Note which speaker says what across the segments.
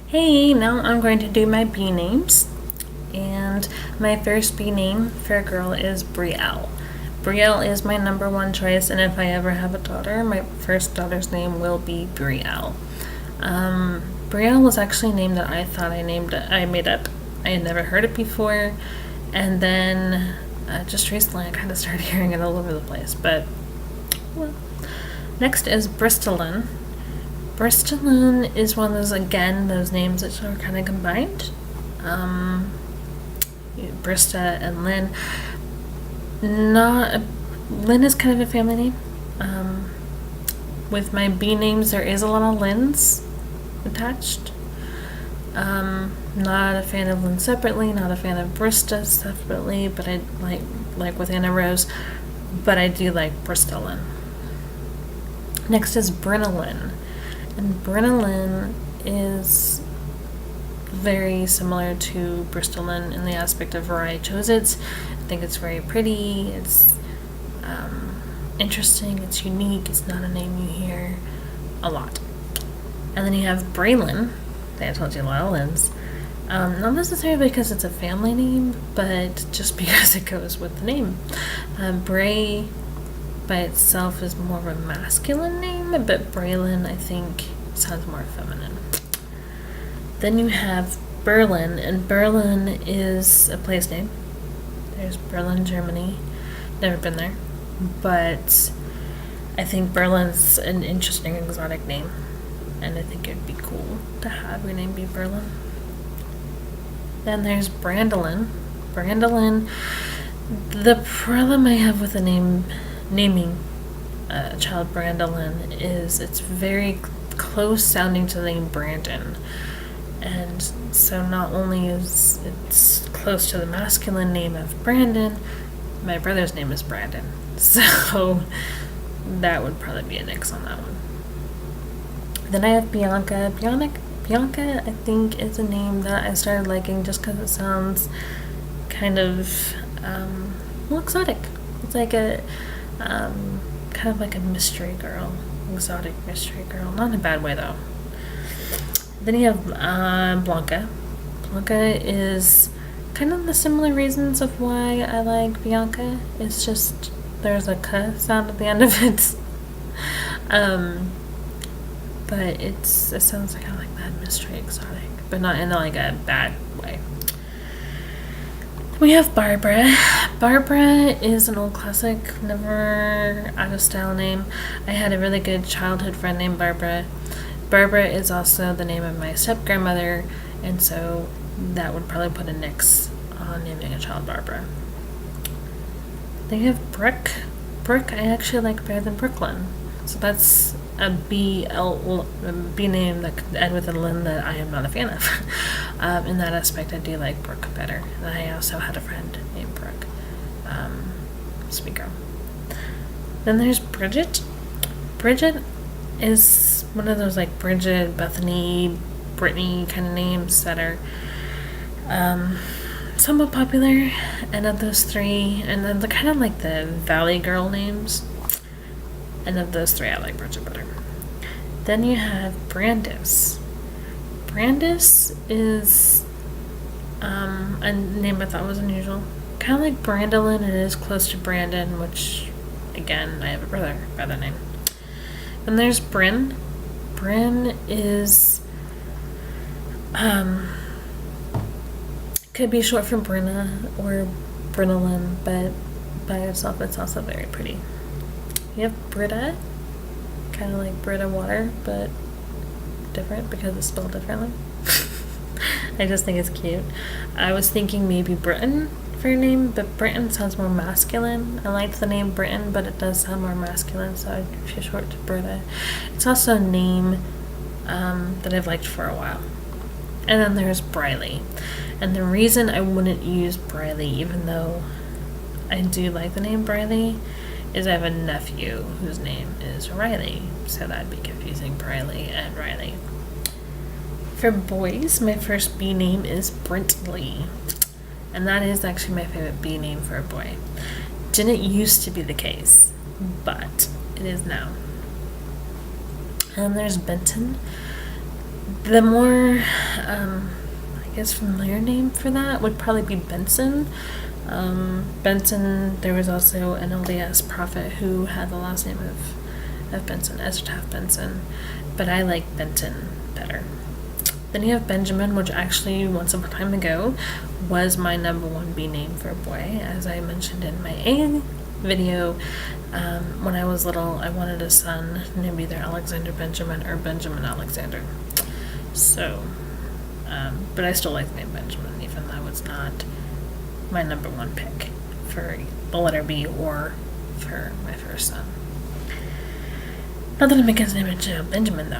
Speaker 1: Hey, now I'm going to do my bee names. And my first bee name for a girl is Brielle. Brielle is my number one choice, and if I ever have a daughter, my first daughter's name will be Brielle. Brielle was actually a name that I thought I made up. I had never heard it before, and then just recently I kind of started hearing it all over the place. But, well. Next is Bristolyn. Bristolyn is one of those, again, those names that are kind of combined. Brista and Lynn. Lynn is kind of a family name. With my bee names, there is a lot of Lynn's attached. Not a fan of Lynn separately, not a fan of Brista separately, but I like with Anna Rose, but I do like Bristolyn. Next is Brinalyn. And Brinalyn is very similar to Bristolyn in the aspect of where I chose it. I think it's very pretty, it's interesting, it's unique, it's not a name you hear a lot. And then you have Braylon. I told you a lot of Lynn's. Not necessarily because it's a family name, but just because it goes with the name. Bray by itself is more of a masculine name, but Braylon, I think, sounds more feminine. Then you have Berlin, and Berlin is a place name. There's Berlin, Germany. Never been there, but I think Berlin's an interesting exotic name, and I think it'd be cool to have your name be Berlin. Then there's Brandolin. Brandolin, the problem I have with the naming a child Brandolin is it's very close sounding to the name Brandon, and so not only is it close to the masculine name of Brandon, my brother's name is Brandon, so that would probably be a nix on that one. Then I have Bianca. Bianca, I think, is a name that I started liking just because it sounds kind of exotic. It's like a kind of like a mystery girl, exotic mystery girl. Not in a bad way though. Then you have Blanca. Blanca is kind of the similar reasons of why I like Bianca. It's just there's a k sound at the end of it. But it sounds kind of like that mystery exotic, but not in like a bad way. We have Barbara. Barbara is an old classic, never out of style name. I had a really good childhood friend named Barbara. Barbara is also the name of my step-grandmother, and so that would probably put a nix on naming a child Barbara. Then you have Brooke. Brooke I actually like better than Brooklyn. So that's a B name that could end with a Lynn that I am not a fan of. In that aspect, I do like Brooke better. And I also had a friend named Brooke. Sweet girl. Then there's Bridget. Bridget is one of those like Bridget, Bethany, Brittany kind of names that are somewhat popular. And of those three, and then the kind of like the Valley Girl names. And of those three, I like Bridget better. Then you have Brandis. Brandis is a name I thought was unusual. Kind of like Brandolin, it is close to Brandon, which, again, I have a brother by that name. Then there's Bryn. Bryn is, could be short for Brenna or Brinolin, but by itself, it's also very pretty. You have Brita, kind of like Brita water, but different because it's spelled differently. I just think it's cute. I was thinking maybe Britain for your name, but Britain sounds more masculine. I liked the name Britain, but it does sound more masculine, so I'd feel short to Brita. It's also a name that I've liked for a while. And then there's Briley. And the reason I wouldn't use Briley, even though I do like the name Briley, is I have a nephew whose name is Riley, so that'd be confusing, Briley and Riley. For boys, my first bee name is Brintley, and that is actually my favorite bee name for a boy. Didn't used to be the case, but it is now. And there's Benton. The more, I guess, familiar name for that would probably be Benson. Benson, there was also an LDS prophet who had the last name of Benson, Ezra Taft Benson, but I like Benton better. Then you have Benjamin, which actually once upon a time ago was my number 1B name for a boy. As I mentioned in my A video, when I was little, I wanted a son named either Alexander Benjamin or Benjamin Alexander. So, but I still like the name Benjamin, even though it's not my number 1 pick for the letter B or for my first son. Not that I make his name into Benjamin,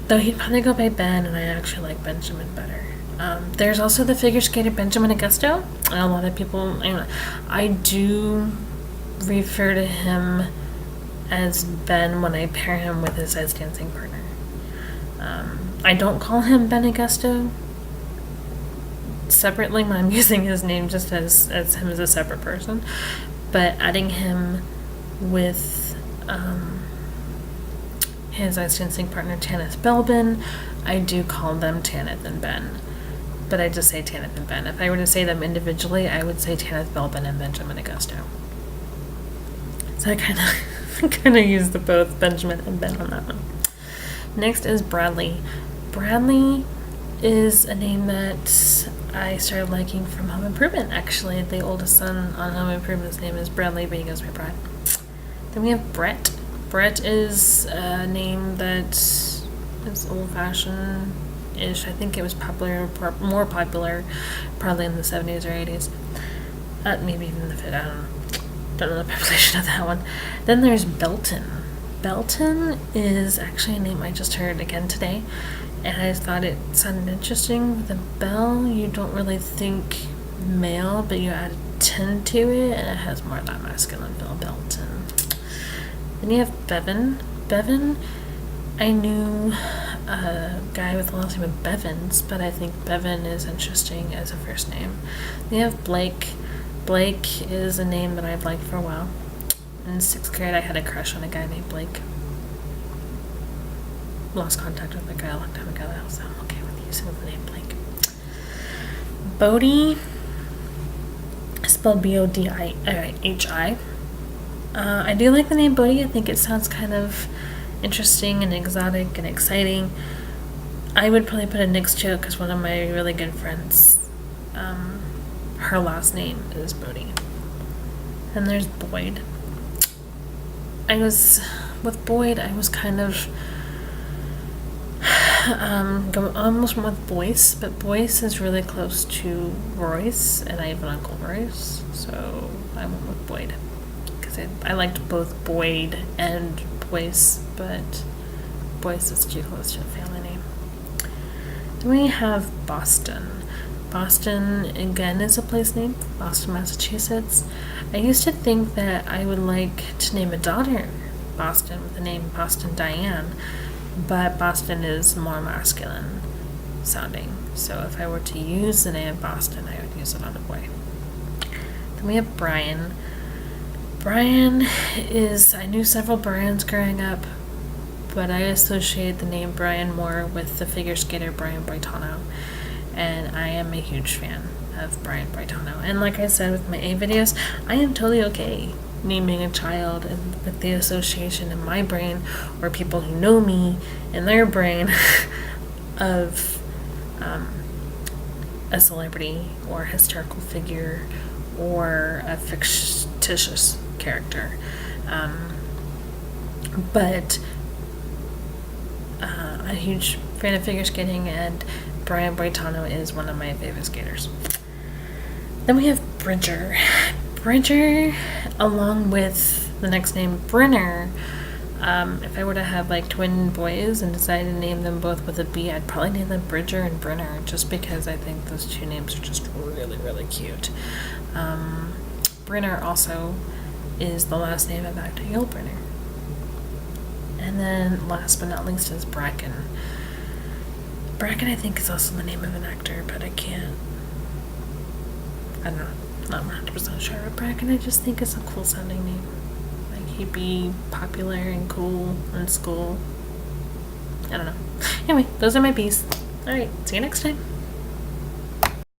Speaker 1: though he'd probably go by Ben, and I actually like Benjamin better. There's also the figure skater Benjamin Augusto, and a lot of people, I do refer to him as Ben when I pair him with his ice dancing partner. I don't call him Ben Augusto separately when I'm using his name just as him as a separate person, but adding him with his ice dancing partner Tanith Belbin, I do call them Tanith and Ben, but I just say Tanith and Ben. If I were to say them individually, I would say Tanith Belbin and Benjamin Augusto. So I kind of use the both Benjamin and Ben on that one. Next is Bradley. Bradley is a name that I started liking from Home Improvement, actually. The oldest son on Home Improvement's name is Bradley, but he goes by Brad. Then we have Brett. Brett is a name that is old-fashioned-ish. I think it was more popular probably in the 70s or 80s. Maybe even the 50s. Don't know the population of that one. Then there's Belton. Belton is actually a name I just heard again today, and I thought it sounded interesting. With a bell, you don't really think male, but you add a 10 to it, and it has more of that masculine feel. Belton. Then you have Bevan. Bevan, I knew a guy with the last name of Bevins, but I think Bevan is interesting as a first name. Then you have Blake. Blake is a name that I've liked for a while. In 6th grade, I had a crush on a guy named Blake. Lost contact with the guy a long time ago, so I'm okay with using the name Blake. Bodhi, spelled Bodihi. I do like the name Bodhi. I think it sounds kind of interesting and exotic and exciting. I would probably put it next to it because one of my really good friends, her last name is Bodhi. And there's Boyd. With Boyd, I was kind of almost with Boyce, but Boyce is really close to Royce, and I have an Uncle Royce, so I went with Boyd. Because I liked both Boyd and Boyce, but Boyce is too close to a family name. Then we have Boston. Boston, again, is a place name, Boston, Massachusetts. I used to think that I would like to name a daughter Boston with the name Boston Diane, but Boston is more masculine sounding. So if I were to use the name Boston, I would use it on a boy. Then we have Brian. Brian I knew several Brians growing up, but I associate the name Brian more with the figure skater Brian Boitano. And I am a huge fan of Brian Boitano. And like I said with my A videos, I am totally okay naming a child and with the association in my brain, or people who know me in their brain, of a celebrity or a historical figure or a fictitious character. But a huge fan of figure skating, and Brian Boitano is one of my favorite skaters. Then we have Bridger. Bridger, along with the next name Brenner. If I were to have like twin boys and decided to name them both with a B, I'd probably name them Bridger and Brenner, just because I think those two names are just really, really cute. Brenner also is the last name of actor Yul Brynner. And then last but not least is Bracken. Bracken, I think, is also the name of an actor, but I don't know, not 100% sure. But Bracken, I just think is a cool sounding name. Like, he'd be popular and cool in school. I don't know. Anyway, those are my B's. All right, see you next time.